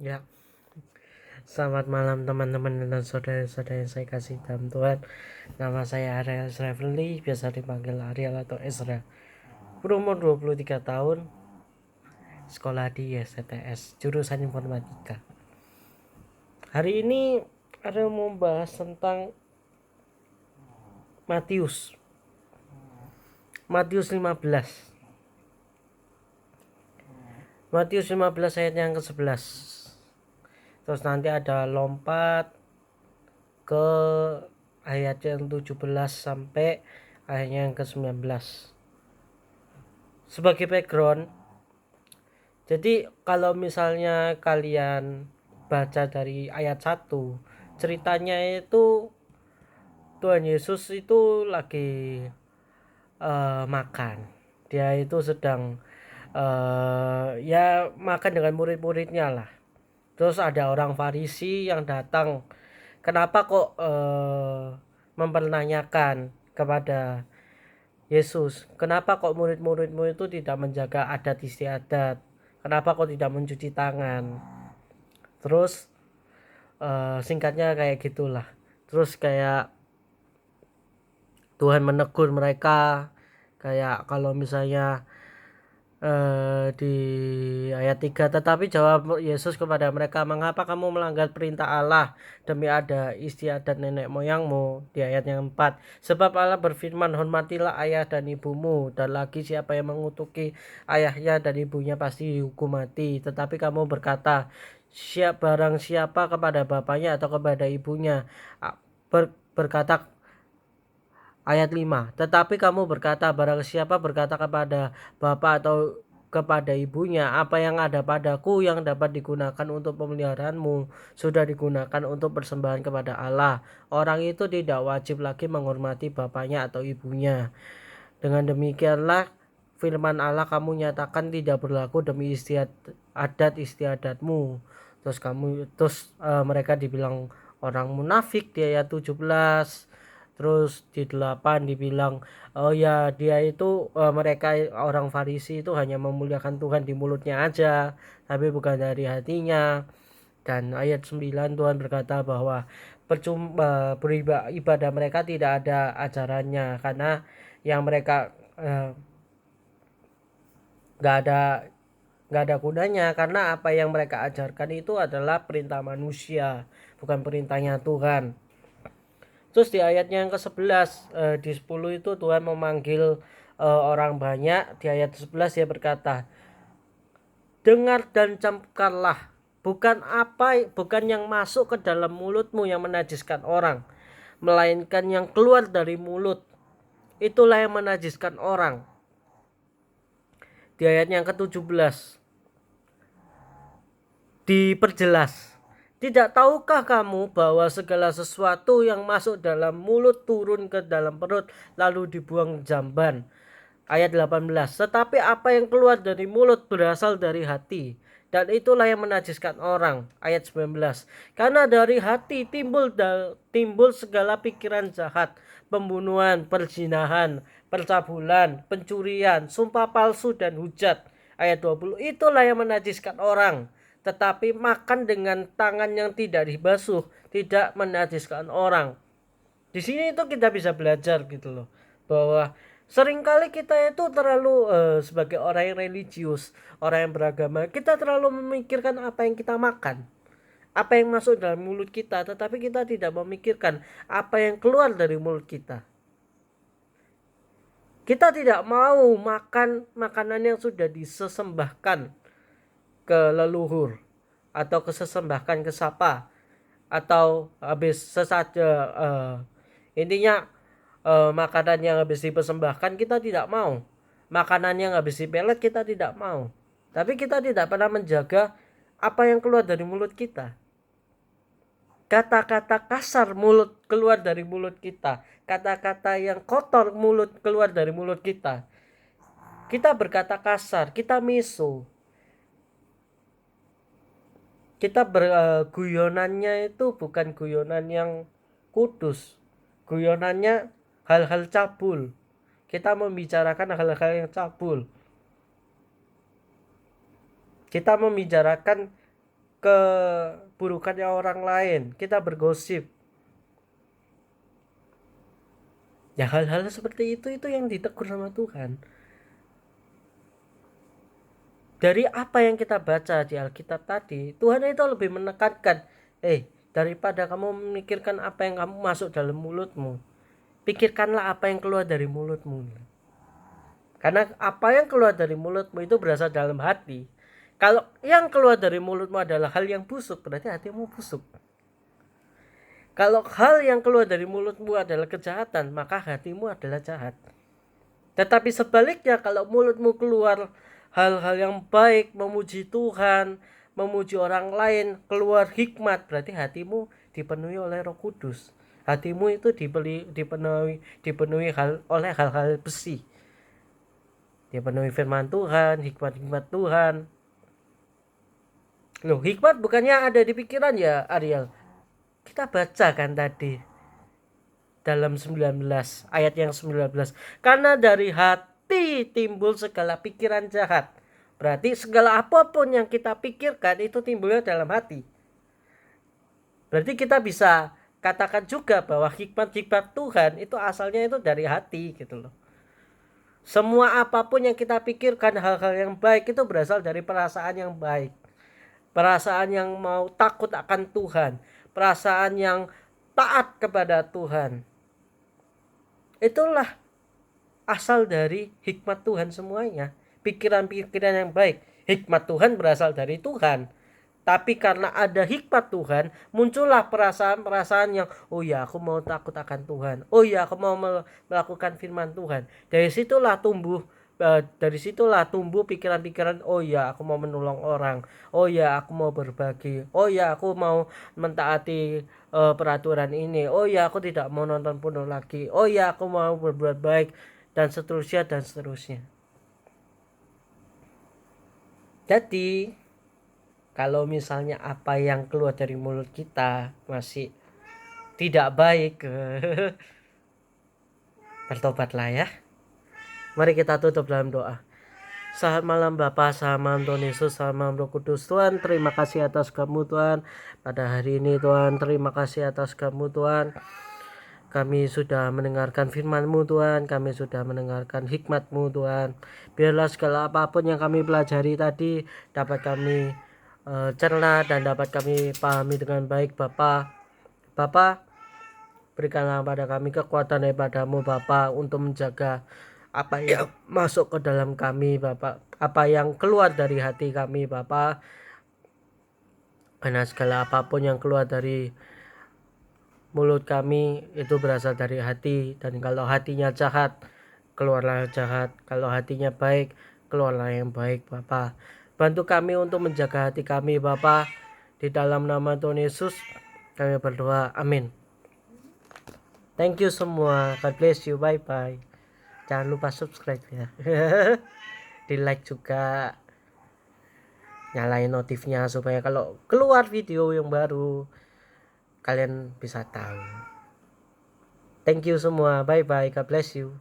Ya, selamat malam teman-teman dan saudara-saudara yang saya kasih dalam Tuhan. Nama saya Ariel Sreveli, biasa dipanggil Ariel atau Ezra. Berumur 23 tahun, sekolah di STS, jurusan informatika. Hari ini ada mau bahas tentang Matius. Matius 15. Matius 15 ayat yang ke-11. Terus nanti ada lompat ke ayat yang 17 sampai ayat yang ke-19. Sebagai background, jadi kalau misalnya kalian baca dari ayat 1, ceritanya itu Tuhan Yesus itu lagi makan. Dia itu sedang ya makan dengan murid-muridnya lah. Terus ada orang Farisi yang datang. Kenapa kok mempertanyakan kepada Yesus, kenapa kok murid-muridmu itu tidak menjaga adat istiadat? Kenapa kok tidak mencuci tangan? Terus singkatnya kayak gitulah. Terus kayak Tuhan menegur mereka, kayak kalau misalnya di ayat 3, tetapi jawab Yesus kepada mereka, mengapa kamu melanggar perintah Allah demi ada istiadat nenek moyangmu? Di ayat yang 4, sebab Allah berfirman, hormatilah ayah dan ibumu, dan lagi siapa yang mengutuki ayahnya dan ibunya pasti dihukum mati. Tetapi kamu berkata, barang siapa kepada bapaknya atau kepada ibunya berkata, ayat 5, tetapi kamu berkata, barang siapa berkata kepada bapa atau kepada ibunya, apa yang ada padaku yang dapat digunakan untuk pemeliharaanmu sudah digunakan untuk persembahan kepada Allah. Orang itu tidak wajib lagi menghormati bapaknya atau ibunya. Dengan demikianlah firman Allah kamu nyatakan tidak berlaku demi adat istiadatmu. Mereka dibilang orang munafik di ayat 17. Terus di 8 dibilang, oh ya dia itu mereka orang Farisi itu hanya memuliakan Tuhan di mulutnya aja, tapi bukan dari hatinya. Dan ayat 9 Tuhan berkata bahwa percuma beribadah mereka tidak ada ajarannya, karena yang mereka nggak ada nggak ada gunanya, karena apa yang mereka ajarkan itu adalah perintah manusia, bukan perintahnya Tuhan. Terus di ayatnya yang ke-11, di 10 itu Tuhan memanggil orang banyak. Di ayat 11 dia berkata, dengar dan camkanlah, bukan yang masuk ke dalam mulutmu yang menajiskan orang, melainkan yang keluar dari mulut, itulah yang menajiskan orang. Di ayat yang ke-17 diperjelas, tidak tahukah kamu bahwa segala sesuatu yang masuk dalam mulut turun ke dalam perut lalu dibuang jamban. Ayat 18, tetapi apa yang keluar dari mulut berasal dari hati, dan itulah yang menajiskan orang. Ayat 19, karena dari hati timbul segala pikiran jahat, pembunuhan, perzinahan, percabulan, pencurian, sumpah palsu, dan hujat. Ayat 20, itulah yang menajiskan orang. Tetapi makan dengan tangan yang tidak dibasuh tidak menajiskan orang. Di sini itu kita bisa belajar gitu loh, bahwa seringkali kita itu terlalu sebagai orang yang religius, orang yang beragama, kita terlalu memikirkan apa yang kita makan, apa yang masuk dalam mulut kita, tetapi kita tidak memikirkan apa yang keluar dari mulut kita. Kita tidak mau makan makanan yang sudah disesembahkan ke leluhur, atau kesesembahkan ke sapa, atau habis sesaja, intinya makanan yang habis dipersembahkan kita tidak mau, makanan yang habis dipelet kita tidak mau, tapi kita tidak pernah menjaga apa yang keluar dari mulut kita. Kata-kata kasar mulut keluar dari mulut kita, kata-kata yang kotor mulut keluar dari mulut kita. Kita berkata kasar, kita miso, kita guyonannya itu bukan guyonan yang kudus, guyonannya hal-hal cabul. Kita membicarakan hal-hal yang cabul, kita membicarakan keburukannya orang lain, kita bergosip. Ya hal-hal seperti itu yang ditegur sama Tuhan. Dari apa yang kita baca di Alkitab tadi, Tuhan itu lebih menekankan, daripada kamu memikirkan apa yang kamu masuk dalam mulutmu, pikirkanlah apa yang keluar dari mulutmu. Karena apa yang keluar dari mulutmu itu berasal dalam hati. Kalau yang keluar dari mulutmu adalah hal yang busuk, berarti hatimu busuk. Kalau hal yang keluar dari mulutmu adalah kejahatan, maka hatimu adalah jahat. Tetapi sebaliknya, kalau mulutmu keluar hal-hal yang baik, memuji Tuhan, memuji orang lain, keluar hikmat, berarti hatimu dipenuhi oleh Roh Kudus. Hatimu itu dipenuhi oleh hal-hal besi. Dipenuhi firman Tuhan, hikmat-hikmat Tuhan. Loh, hikmat bukannya ada di pikiran ya, Ariel? Kita baca kan tadi dalam 19 ayat yang 19, karena dari hati timbul segala pikiran jahat. Berarti segala apapun yang kita pikirkan itu timbulnya dalam hati. Berarti kita bisa katakan juga bahwa hikmat-hikmat Tuhan itu asalnya itu dari hati gitu loh. Semua apapun yang kita pikirkan, hal-hal yang baik itu berasal dari perasaan yang baik, perasaan yang mau takut akan Tuhan, perasaan yang taat kepada Tuhan. Itulah asal dari hikmat Tuhan semuanya. Pikiran-pikiran yang baik. Hikmat Tuhan berasal dari Tuhan. Tapi karena ada hikmat Tuhan, muncullah perasaan-perasaan yang, oh ya, aku mau takut akan Tuhan. Oh ya, aku mau melakukan firman Tuhan. Dari situlah tumbuh pikiran-pikiran, oh ya, aku mau menolong orang. Oh ya, aku mau berbagi. Oh ya, aku mau mentaati peraturan ini. Oh ya, aku tidak mau nonton porno lagi. Oh ya, aku mau berbuat baik, dan seterusnya dan seterusnya. Jadi kalau misalnya apa yang keluar dari mulut kita masih tidak baik, bertobatlah ya. Mari kita tutup dalam doa. Selamat malam Bapa, selamat malam Tuhan Yesus, selamat malam Roh Kudus. Tuhan, terima kasih atas kamu Tuhan. Pada hari ini Tuhan, terima kasih atas kamu Tuhan. Kami sudah mendengarkan firman-Mu Tuhan, kami sudah mendengarkan hikmat-Mu Tuhan. Biarlah segala apapun yang kami pelajari tadi dapat kami cerna dan dapat kami pahami dengan baik Bapa. Bapa, berikanlah pada kami kekuatan daripada-Mu Bapa untuk menjaga apa yang masuk ke dalam kami Bapa, apa yang keluar dari hati kami Bapa. Karena segala apapun yang keluar dari mulut kami itu berasal dari hati, dan kalau hatinya jahat, keluarlah jahat. Kalau hatinya baik, keluarlah yang baik Bapa. Bantu kami untuk menjaga hati kami Bapa. Di dalam nama Tuhan Yesus kami berdoa, amin. Thank you semua, God bless you, bye bye. Jangan lupa subscribe ya. Di like juga, nyalain notifnya supaya kalau keluar video yang baru kalian bisa tahu. Thank you semua, bye bye, God bless you.